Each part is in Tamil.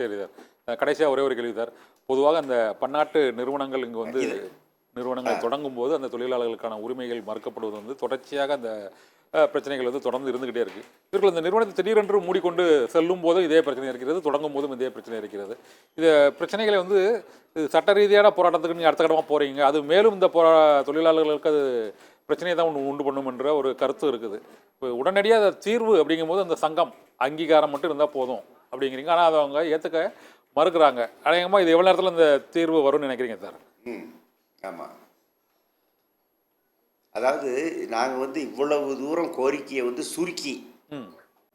சரி சார். கடைசியாக ஒரே ஒரு கேள்வி சார். பொதுவாக அந்த பன்னாட்டு நிறுவனங்கள் இங்கே வந்து நிறுவனங்களை தொடங்கும் போது அந்த தொழிலாளர்களுக்கான உரிமைகள் மறுக்கப்படுவது வந்து தொடர்ச்சியாக அந்த பிரச்சனைகள் வந்து தொடர்ந்து இருந்துகிட்டே இருக்கு. இவர்கள் இந்த நிறுவனத்தை திடீரென்று மூடிக்கொண்டு செல்லும் போதும் இதே பிரச்சனை இருக்கிறது, தொடங்கும் போதும் இதே பிரச்சனை இருக்கிறது. இந்த பிரச்சனைகளை வந்து சட்ட ரீதியான போராட்டத்துக்கு நீங்கள் அடுத்த கட்டமாக போறீங்க, அது மேலும் இந்த தொழிலாளர்களுக்கு அது பிரச்சனையை தான் ஒன்று உண்டு பண்ணும் என்ற ஒரு கருத்து இருக்குது. இப்போ உடனடியாக தீர்வு அப்படிங்கும்போது அந்த சங்கம் அங்கீகாரம் மட்டும் இருந்தால் போதும் அப்படிங்கிறீங்க. ஆனால் அதை அவங்க ஏற்றுக்க மறுக்கிறாங்க. அநேகமாக இது எவ்வளோ நேரத்தில் இந்த தீர்வு வரும்னு நினைக்கிறீங்க சார்? ஆமாம், அதாவது நாங்கள் வந்து இவ்வளவு தூரம் கோரிக்கையை வந்து சுருக்கி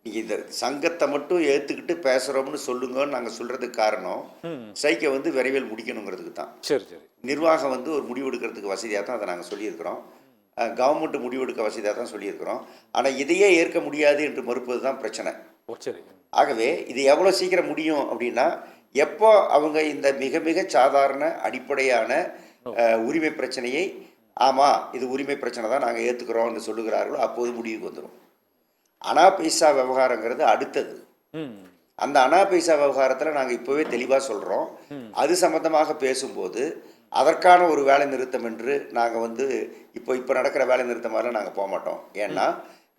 நீங்கள் இந்த சங்கத்தை மட்டும் ஏற்றுக்கிட்டு பேசுகிறோம்னு சொல்லுங்கன்னு நாங்கள் சொல்கிறதுக்கு காரணம் ஸ்ட்ரைக்கை வந்து விரைவில் முடிக்கணுங்கிறதுக்கு தான். சரி சரி. நிர்வாகம் வந்து ஒரு முடிவு எடுக்கிறதுக்கு வசதியாக தான் அதை நாங்கள் சொல்லியிருக்கிறோம். கவர்மெண்ட் முடிவெடுக்க வசதியாக தான் சொல்லியிருக்கிறோம். ஆனால் இதையே ஏற்க முடியாது என்று மறுப்பது தான் பிரச்சனை. சரி. ஆகவே இது எவ்வளோ சீக்கிரம் முடியும் அப்படின்னா, எப்போ அவங்க இந்த மிக மிக சாதாரண அடிப்படையான உரிமை பிரச்சனையை ஆமாம் இது உரிமை பிரச்சனை தான் நாங்கள் ஏற்றுக்கிறோம்னு சொல்லுகிறார்களோ அப்போது முடிவுக்கு வந்துடும். அனா பைசா விவகாரங்கிறது அடுத்தது. அந்த அனா பைசா விவகாரத்தில் நாங்கள் இப்போவே தெளிவாக சொல்கிறோம். அது சம்பந்தமாக பேசும்போது அதற்கான ஒரு வேலை நிறுத்தம் என்று நாங்கள் வந்து இப்போ நடக்கிற வேலை நிறுத்தம் மாதிரிலாம் நாங்கள் போக மாட்டோம். ஏன்னா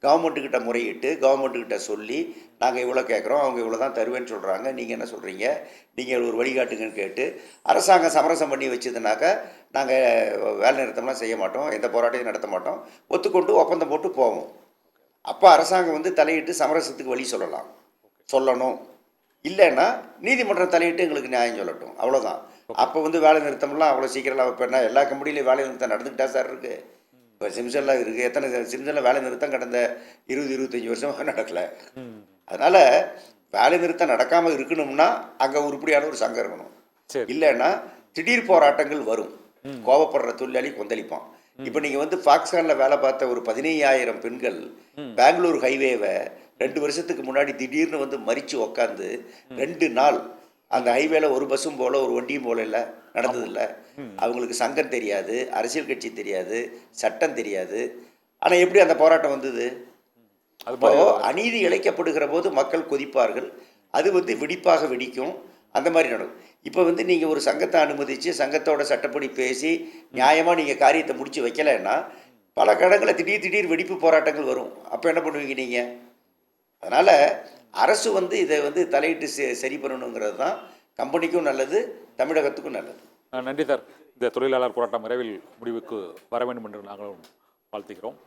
கவர்மெண்ட்டுக்கிட்ட முறையிட்டு கவர்மெண்ட்டுக்கிட்ட சொல்லி நாங்கள் இவ்வளோ கேட்குறோம், அவங்க இவ்வளோ தான் தருவேன்னு சொல்கிறாங்க, நீங்கள் என்ன சொல்கிறீங்க, நீங்கள் ஒரு வழிகாட்டுங்கன்னு கேட்டு அரசாங்கம் சமரசம் பண்ணி வச்சதுனாக்கா நாங்கள் வேலை நிறுத்தம்லாம் செய்ய மாட்டோம், எந்த போராட்டையும் நடத்த மாட்டோம், ஒத்துக்கொண்டு ஒப்பந்தம் போட்டு போவோம். அப்போ அரசாங்கம் வந்து தலையிட்டு சமரசத்துக்கு வழி சொல்லணும். இல்லைன்னா நீதிமன்றம் தலையிட்டு எங்களுக்கு நியாயம் சொல்லட்டும், அவ்வளோதான். அப்போ வந்து வேலை நிறுத்தம்லாம் அவ்வளோ சீக்கிரம்லாம் வைப்பேன்னா எல்லா கம்பெனிலையும் வேலை நிறுத்தம் நடந்துக்கிட்டா சார் இருக்குது. இப்போ சிம்சன்லாம் இருக்குது, எத்தனை சிம்சனில் வேலை நிறுத்தம் கடந்த 20-25 வருஷமாக நடக்கலை. அதனால் வேலை நிறுத்தம் நடக்காமல் இருக்கணும்னா அங்கே உருப்படியான ஒரு சங்கம் இருக்கணும். இல்லைன்னா திடீர் போராட்டங்கள் வரும், கோவப்படுற தொழிலாளி கொந்தளிப்பான். இப்போ நீங்கள் வந்து ஃபாக்ஸ்கானில் வேலை பார்த்த ஒரு 15,000 பெண்கள் பெங்களூர் ஹைவேவை 2 வருஷத்துக்கு முன்னாடி திடீர்னு வந்து மறித்து உக்காந்து 2 நாள் அந்த ஹைவேல ஒரு பஸ்ஸும் போல ஒரு வண்டியும் போல இல்லை, நடந்ததில்லை. அவங்களுக்கு சங்கம் தெரியாது, அரசியல் கட்சி தெரியாது, சட்டம் தெரியாது. ஆனால் எப்படி அந்த போராட்டம் வந்தது? அப்போ அநீதி இழைக்கப்படுகிற போது மக்கள் கொதிப்பார்கள், அது வந்து வெடிப்பாக வெடிக்கும், அந்த மாதிரி நடக்கும். இப்போ வந்து நீங்கள் ஒரு சங்கத்தை அனுமதித்து சங்கத்தோட சட்டப்படி பேசி நியாயமாக நீங்கள் காரியத்தை முடித்து வைக்கலைன்னா பல கடங்களில் திடீர் வெடிப்பு போராட்டங்கள் வரும். அப்போ என்ன பண்ணுவீங்க நீங்கள்? அதனால் அரசு வந்து இதை வந்து தலையிட்டு சரி பண்ணணுங்கிறது தான் கம்பெனிக்கும் நல்லது, தமிழகத்துக்கும் நல்லது. நன்றி சார். இந்த தொழிலாளர் போராட்டம் விரைவில் முடிவுக்கு வர வேண்டும் என்று நாங்களும் வாழ்த்துக்கிறோம்.